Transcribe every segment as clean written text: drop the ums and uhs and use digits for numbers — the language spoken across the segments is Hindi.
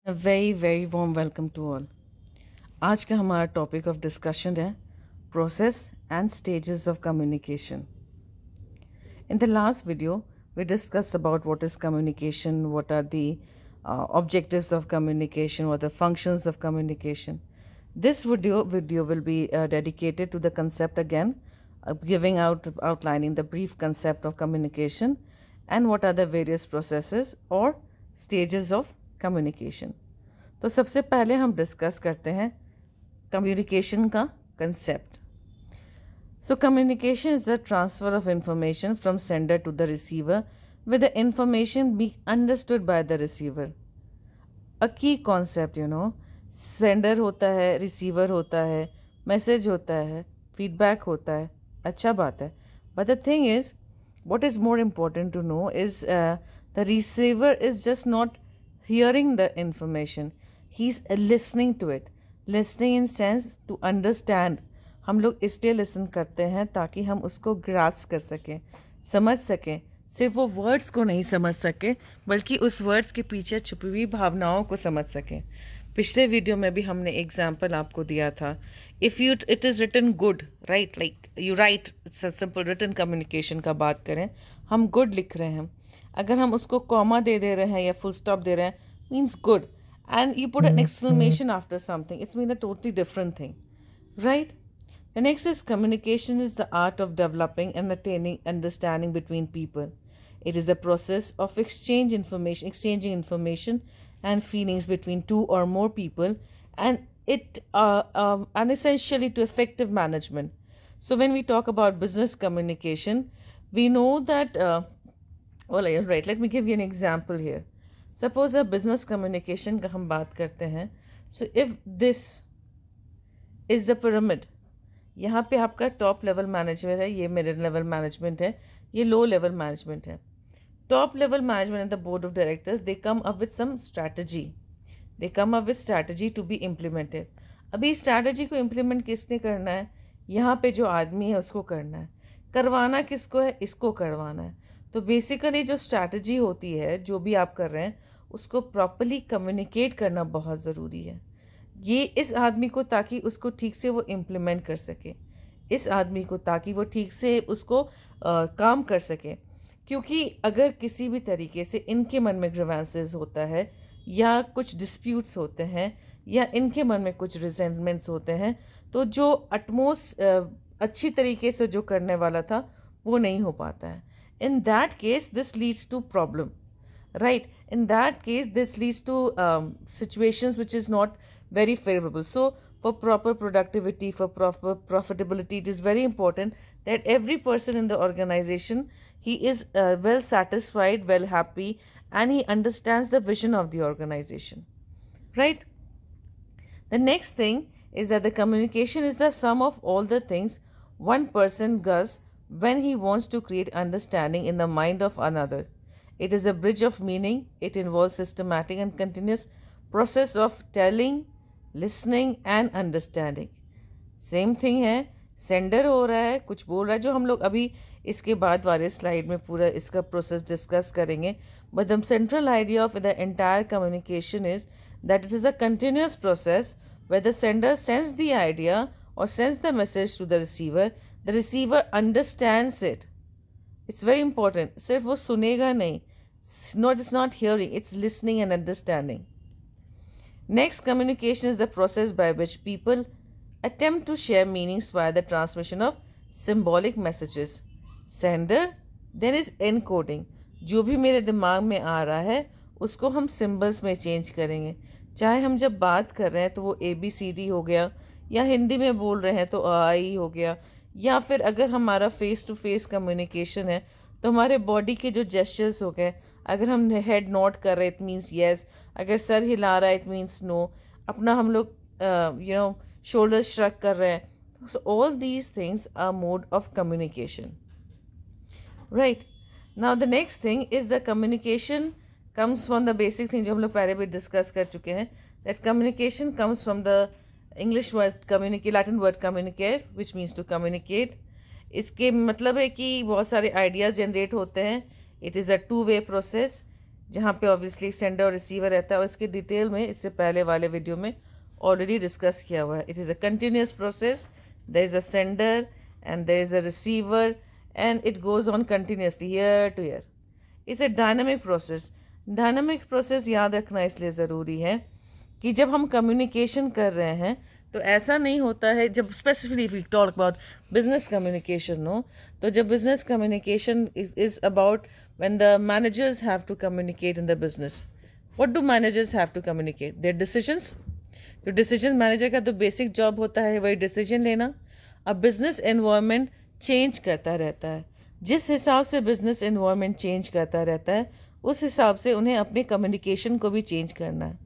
A very very warm welcome to all. आज का हमारा टॉपिक ऑफ डिस्कशन है process and stages of communication. In the last video we discussed about what is communication, what are the objectives of communication, what are the functions of communication. This video will be dedicated to the concept again, outlining the brief concept of communication and what are the various processes or stages of communication. तो सबसे पहले हम डिस्कस करते हैं कम्युनिकेशन का concept. So communication is the transfer of information from sender to the receiver with the information be understood by the receiver. A key concept, sender होता है, रिसीवर होता है, मैसेज होता है, फीडबैक होता है, अच्छा बात है. But the thing is, what is more important to know is the receiver is just not hearing the information, he's listening to it. Listening in sense to understand. हम लोग इसलिए लिसन करते हैं ताकि हम उसको ग्रास्प कर सकें, समझ सकें. सिर्फ वो वर्ड्स को नहीं समझ सके बल्कि उस वर्ड्स के पीछे छुपी हुई भावनाओं को समझ सकें. पिछले वीडियो में भी हमने एग्जाम्पल आपको दिया था. If you it is written good, right, like you write, simple written communication का बात करें, हम गुड लिख रहे हैं. अगर हम उसको कॉमा दे रहे हैं या फुल स्टॉप दे रहे हैं, means good, and you put an exclamation after something, it's mean a totally different thing, right? The next is communication is the art of developing and attaining understanding between people. It is the process of exchanging information and feelings between two or more people, and it and essentially to effective management. So when we talk about business communication, we know that well, right, let me give you an example here. Suppose अब बिजनेस कम्युनिकेशन का हम बात करते हैं. So if this is the pyramid, यहाँ पे आपका टॉप लेवल मैनेजमेंट है, ये मिडिल लेवल मैनेजमेंट है, ये लो लेवल मैनेजमेंट है. Top level management and the board of directors, they come up with some strategy to be implemented. अभी स्ट्रैटेजी को इम्प्लीमेंट किसने करना है? यहाँ पे जो आदमी है उसको करना है. करवाना किसको है? इसको करवाना है. तो बेसिकली जो स्ट्रैटेजी होती है, जो भी आप कर रहे हैं, उसको प्रॉपरली कम्युनिकेट करना बहुत ज़रूरी है. ये इस आदमी को, ताकि उसको ठीक से वो इम्प्लीमेंट कर सके, इस आदमी को ताकि वो ठीक से उसको काम कर सके. क्योंकि अगर किसी भी तरीके से इनके मन में ग्रीवेंसेस होता है या कुछ डिस्प्यूट्स होते हैं या इनके मन में कुछ रिजेंटमेंट्स होते हैं, तो जो अच्छी तरीके से जो करने वाला था वो नहीं हो पाता है. In that case, this leads to problem, right? In that case, this leads to situations which is not very favorable. So for proper productivity, for proper profitability, it is very important that every person in the organization, he is well satisfied, well happy, and he understands the vision of the organization, right? The next thing is that the communication is the sum of all the things one person does when he wants to create understanding in the mind of another. It is a bridge of meaning. It involves systematic and continuous process of telling, listening and understanding. Same thing है, सेंडर हो रहा है, कुछ बोल रहा है, जो हम लोग अभी इसके बाद वाले स्लाइड में पूरा इसका प्रोसेस डिस्कस करेंगे. But the central idea of the entire communication is that it is a continuous process where the sender sends the idea or sends the message to the receiver understands it. It's very important. सिर्फ वो सुनेगा नहीं, it's not hearing, it's listening and understanding. Next, communication is the process by which people attempt to share meanings via the transmission of symbolic messages. Sender, then is encoding. जो भी मेरे दिमाग में आ रहा है उसको हम सिम्बल्स में चेंज करेंगे. चाहे हम जब बात कर रहे हैं तो वो ABCD हो गया, या हिंदी में बोल रहे हैं तो आई हो गया, या फिर अगर हमारा फेस टू फेस कम्युनिकेशन है तो हमारे बॉडी के जो जेस्चर्स हो गए. अगर हम हेड नॉट कर रहे इट मीन्स येस, अगर सर हिला रहा है इट मीन्स नो, अपना हम लोग शोल्डर श्रक कर रहे हैं. So all these things are mode of communication, right. Now the next thing is the communication comes from the basic thing जो हम लोग पहले भी डिस्कस कर चुके हैं, that communication comes from the English word communicate, Latin word communicare, which means to communicate. इसके मतलब है कि बहुत सारे आइडियाज़ जनरेट होते हैं. It is a two way process. जहाँ पे ऑब्वियसली सेंडर और रिसीवर रहता है, और इसके डिटेल में इससे पहले वाले वीडियो में ऑलरेडी डिस्कस किया हुआ है. It is a continuous process. There is a sender and there is a receiver and it goes on continuously year to year. It's a dynamic process. Dynamic process याद रखना इसलिए ज़रूरी है कि जब हम कम्युनिकेशन कर रहे हैं तो ऐसा नहीं होता है, जब specifically talk about business communication हो, तो जब business communication is about when the managers have to communicate in the business. What do managers have to communicate? Their decisions. जो डिसीजन मैनेजर का तो बेसिक जॉब होता है वही डिसीजन लेना. अब बिजनेस एनवायरनमेंट चेंज करता रहता है. जिस हिसाब से बिजनेस एनवायरनमेंट चेंज करता रहता है उस हिसाब से उन्हें अपने कम्युनिकेशन को भी चेंज करना है.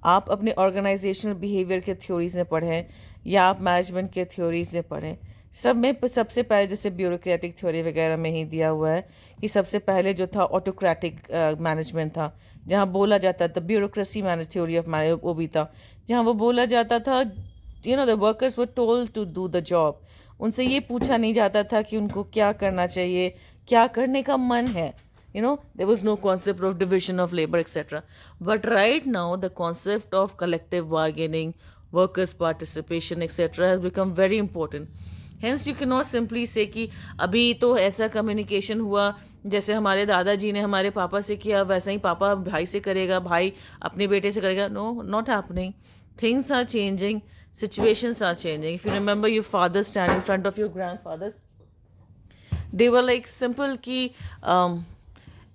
आप अपने ऑर्गेनाइजेशनल बिहेवियर के थ्योरीज में पढ़ें या आप मैनेजमेंट के थ्योरीज में पढ़ें, सब में सबसे पहले जैसे ब्यूरोक्रेटिक थ्योरी वगैरह में ही दिया हुआ है कि सबसे पहले जो था ऑटोक्रेटिक मैनेजमेंट था, जहाँ बोला जाता था. Bureaucracy manage theory of manage वो भी था, जहाँ वो बोला जाता था the workers were told to do the job. उनसे ये पूछा नहीं जाता था कि उनको क्या करना चाहिए, क्या करने का मन है. There was no concept of division of labor, etc. But right now, the concept of collective bargaining, workers' participation, etc. has become very important. Hence, you cannot simply say कि अभी तो ऐसा communication हुआ जैसे हमारे दादाजी ने हमारे पापा से किया, वैसा ही पापा भाई से करेगा, भाई अपने बेटे से करेगा. No, not happening. Things are changing. Situations are changing. If you remember your father standing in front of your grandfathers, they were like simple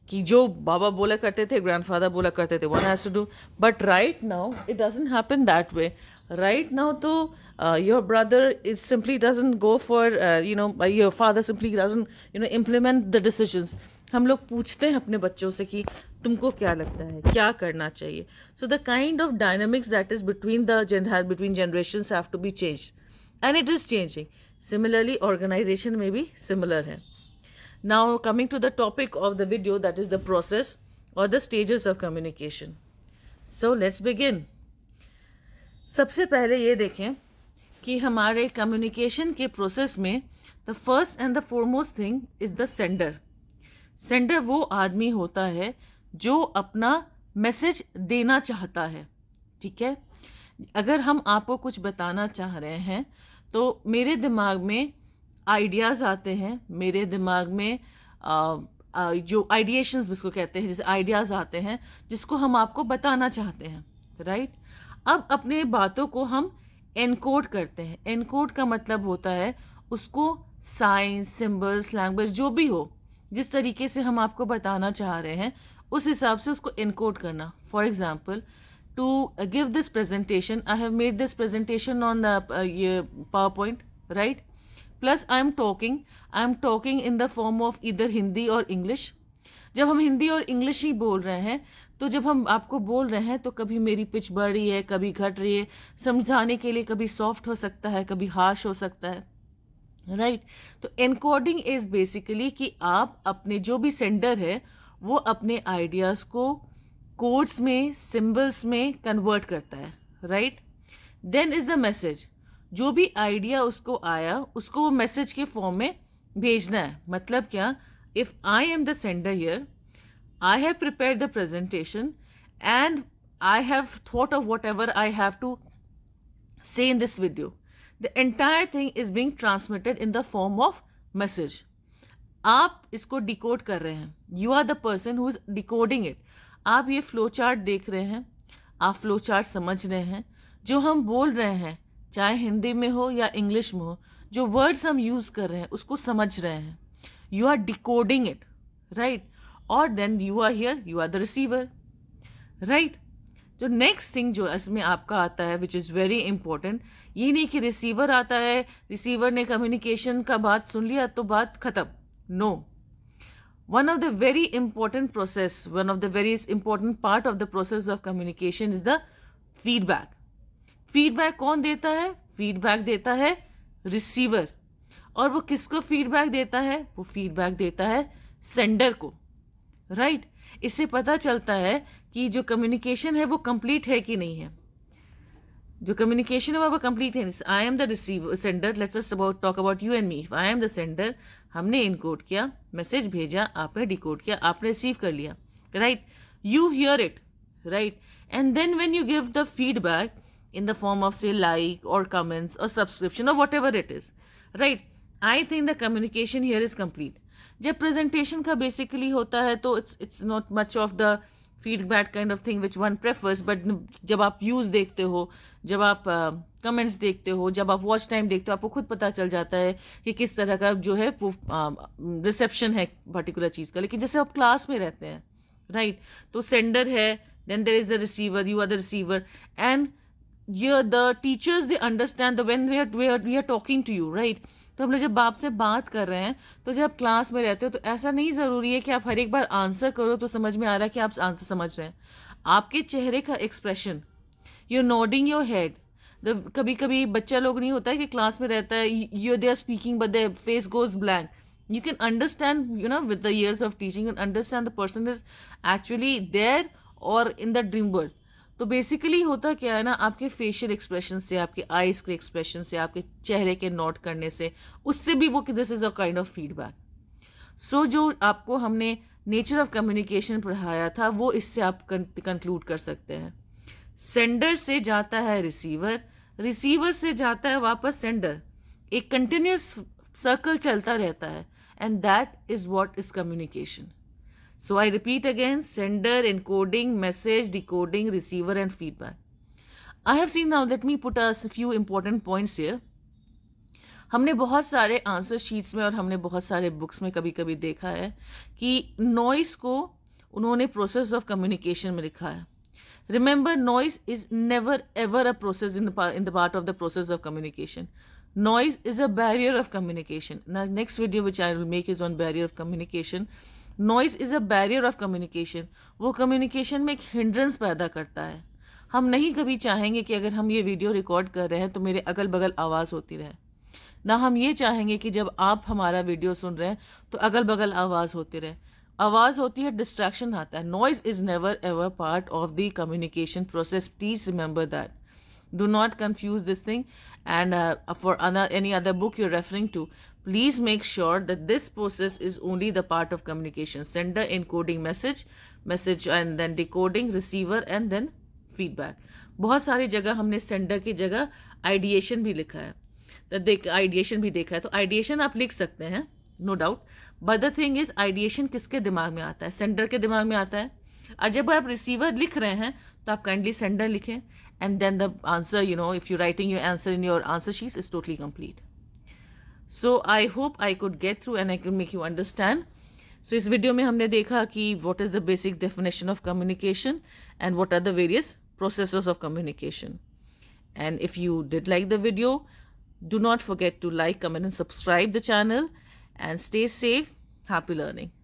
कि जो बाबा बोला करते थे, ग्रैंडफादर बोला करते थे, one has to do. But right now it doesn't happen that way. Right now तो your brother is simply doesn't go for your father simply doesn't implement the decisions. हम लोग पूछते हैं अपने बच्चों से कि तुमको क्या लगता है, क्या करना चाहिए. So the kind of dynamics that is between generations have to be changed and it is changing. Similarly organisation में भी सिमिलर है. Now coming to the topic of the video, that is the process or the stages of communication. So let's begin. सबसे पहले ये देखें कि हमारे communication के process में the first and the foremost thing is the sender. Sender वो आदमी होता है जो अपना मैसेज देना चाहता है. ठीक है, अगर हम आपको कुछ बताना चाह रहे हैं तो मेरे दिमाग में आइडियाज़ आते हैं, मेरे दिमाग में जो आइडिएशंस जिसको कहते हैं, जैसे आइडियाज़ आते हैं जिसको हम आपको बताना चाहते हैं. राइट. अब अपने बातों को हम एनकोड करते हैं. एनकोड का मतलब होता है उसको साइंस, सिंबल्स, लैंग्वेज जो भी हो, जिस तरीके से हम आपको बताना चाह रहे हैं उस हिसाब से उसको एनकोड करना. For example, to give this presentation, I have made this presentation on the PowerPoint. Right. Plus I am talking in the form of इधर हिंदी और इंग्लिश. जब हम हिंदी और इंग्लिश ही बोल रहे हैं तो जब हम आपको बोल रहे हैं तो कभी मेरी पिच बढ़ रही है, कभी घट रही है. समझाने के लिए कभी सॉफ्ट हो सकता है, कभी हार्श हो सकता है. राइट. तो एनकोडिंग इज बेसिकली कि आप अपने जो भी सेंडर है वो अपने आइडियाज़ को कोड्स में, सिंबल्स में कन्वर्ट करता है. Right. Then is the message. जो भी आइडिया उसको आया उसको वो मैसेज के फॉर्म में भेजना है. मतलब क्या, if I am the sender here, I have prepared the presentation and I have thought of whatever I have to say in this video, the entire thing is being transmitted in the form of message. आप इसको डिकोड कर रहे हैं. You are the person who is decoding it. आप ये फ्लो चार्ट देख रहे हैं, आप फ्लो चार्ट समझ रहे हैं. जो हम बोल रहे हैं चाहे हिंदी में हो या इंग्लिश में हो, जो वर्ड्स हम यूज़ कर रहे हैं उसको समझ रहे हैं. You are decoding it. Right. और then you are here, you are the receiver. Right. जो नेक्स्ट थिंग जो इसमें आपका आता है विच इज़ वेरी इंपॉर्टेंट, ये नहीं कि रिसीवर आता है, रिसीवर ने कम्युनिकेशन का बात सुन लिया तो बात ख़त्म. No. One of the very important process, one of the very important part of the process of communication is the feedback. Feedback कौन देता है? फीडबैक देता है रिसीवर. और वो किसको फीडबैक देता है? वो फीडबैक देता है सेंडर को. राइट. इससे पता चलता है कि जो कम्युनिकेशन है वो कंप्लीट है कि नहीं है. जो कम्युनिकेशन है वो कंप्लीट है. आई am the receiver, sender. Let's just talk about you and me. I am the sender. हमने इनकोड किया, मैसेज भेजा, आपने डिकोड किया, आपने रिसीव कर लिया. Right. you hear it, right? And then when you give the feedback in the form of say like or comments or subscription or whatever it is, right? I think the communication here is complete. जब प्रेजेंटेशन का बेसिकली होता है तो it's not much of the feedback kind of thing which one prefers, but जब आप व्यूज़ देखते हो, जब आप कमेंट्स देखते हो, जब आप वॉच टाइम देखते हो, आपको खुद पता चल जाता है कि किस तरह का जो है वो रिसेप्शन है पर्टिकुलर चीज़ का. लेकिन जैसे आप क्लास में रहते हैं, राइट, तो सेंडर है, then there is the receiver, you are the receiver, and the teachers they understand the when we are talking to you, right. तो हम लोग जब आपसे बात कर रहे हैं, तो जब आप क्लास में रहते हो तो ऐसा नहीं ज़रूरी है कि आप हर एक बार आंसर करो तो समझ में आ रहा है कि आप आंसर समझ रहे हैं. आपके चेहरे का expression, you nodding your head. कभी कभी बच्चा लोग नहीं होता है कि क्लास में रहता है, you they are speaking but their face goes blank. You can understand, with the years of teaching, and understand the person is actually there or in the dream world. तो बेसिकली होता क्या है ना, आपके फेशियल एक्सप्रेशन से, आपके आईज के एक्सप्रेशन से, आपके चेहरे के नोट करने से, उससे भी वो this is a kind of feedback. So जो आपको हमने नेचर ऑफ कम्युनिकेशन पढ़ाया था वो इससे आप कंक्लूड कर सकते हैं. सेंडर से जाता है रिसीवर, रिसीवर से जाता है वापस सेंडर. एक कंटिन्यूस सर्कल चलता रहता है, and that is what is communication. So I repeat again: sender, encoding, message, decoding, receiver, and feedback. I have seen now. Let me put a few important points here. हमने बहुत सारे आंसर शीट्स में और हमने बहुत सारे बुक्स में कभी कभी देखा है कि नॉइस को उन्होंने प्रोसेस ऑफ कम्युनिकेशन में लिखा है. Remember, noise is never ever a process in the part of the process of communication. Noise is a barrier of communication. Now, next video which I will make is on barrier of communication. Noise is a barrier of communication. वो कम्युनिकेशन में एक हिंड्रेंस पैदा करता है. हम नहीं कभी चाहेंगे कि अगर हम ये वीडियो रिकॉर्ड कर रहे हैं तो मेरे अगल बगल आवाज़ होती रहे. ना हम ये चाहेंगे कि जब आप हमारा वीडियो सुन रहे हैं तो अगल बगल आवाज़ होती रहे. आवाज़ होती है, डिस्ट्रैक्शन आता है. Noise is never ever part of the communication process. Please remember that. Do not confuse this thing. And for any other book you're referring to, please make sure that this process is only the part of communication. Sender, encoding message, and then decoding, receiver, and then feedback. बहुत सारी जगह हमने सेंडर की जगह आइडिएशन भी लिखा है. आइडिएशन भी देखा है, तो आइडिएशन आप लिख सकते हैं, no doubt. But the thing is, ideation किसके दिमाग में आता है? सेंडर के दिमाग में आता है. और जब आप रिसीवर लिख रहे हैं तो आप काइंडली सेंडर लिखें, and then the answer, if you're writing your answer in your answer sheets, is totally complete. So I hope I could get through and I could make you understand. So इस वीडियो में हमने देखा कि what is the basic definition of communication and what are the various processes of communication. And if you did like the video, do not forget to like, comment and subscribe the channel, and stay safe. Happy learning.